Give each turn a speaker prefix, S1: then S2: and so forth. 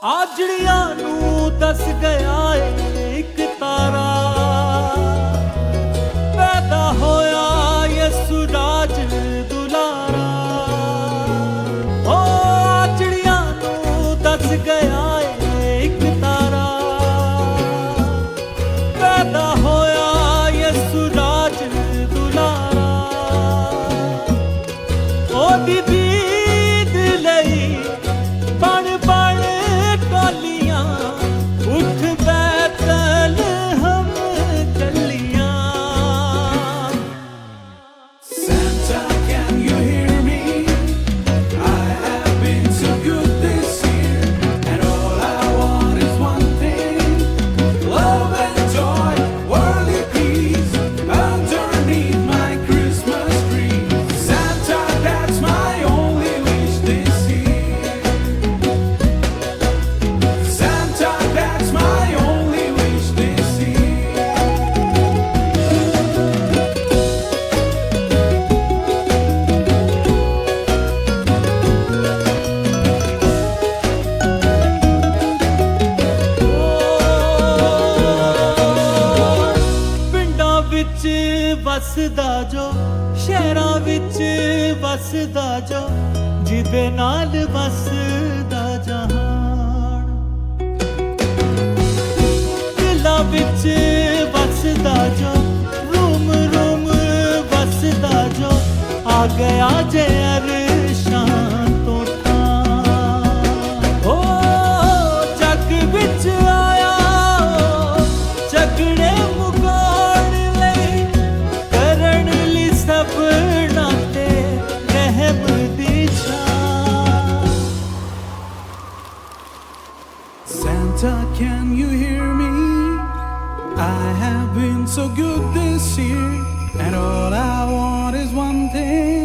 S1: ਆਜੜੀਆਂ ਨੂੰ ਦੱਸ ਗਿਆ ਏ ਇੱਕ ਤਾਰਾ, ਪੈਦਾ ਹੋਇਆ ਯਿਸੂ ਰਾਜ ਦੁਲਾਰਾ। ਓ ਆਜੜੀਆਂ ਨੂੰ ਦੱਸ ਗਿਆ ਏ ਇੱਕ ਤਾਰਾ, ਪੈਦਾ ਹੋਇਆ ਯਿਸੂ ਰਾਜ ਦੁਲਾਰਾ। ਉਹਦੀ ਦੀਦ ਲਈ ਬਣ ਬਣ ਟੋਲੀਆਂ ਉੱਠ ਬੈਤਲ ਹਮ ਚੱਲੀਆਂ।
S2: Santa, can you hear me? I have been so good this year, and all I want is one thing: love and joy, worldly peace, underneath my Christmas tree. Santa, that's my only wish this year. Santa, that's my only wish this year.
S1: ਪਿੰਡਾਂ ਵਿੱਚ ਵਸਦਾ ਜੋ, ਸ਼ਹਿਰਾਂ ਵਿੱਚ ਵਸਦਾ ਜੋ, ਜਿਹਦੇ ਨਾਲ ਵਸਦਾ ਜਹਾਨ। ਦਿਲਾਂ ਵਿੱਚ ਵਸਦਾ ਜੋ, ਰੂਮ ਰੂਮ ਵਸਦਾ ਜੋ, ਆ ਗਿਆ ਜੇ ਅਰਸ਼ਾਂ ਤੋਂ ਠਾਂ। ਓ ਜੱਗ ਵਿੱਚ ਆਇਆ ਝਗੜੇ ਮੁਕਾਉਣ ਲਈ, ਕਰਨ ਲਈ ਸਭਨਾਂ ਤੇ ਰਹਿਮ ਦੀ ਛਾਂ।
S2: Santa, can you hear me? I have been so good this year, and all I want is one thing: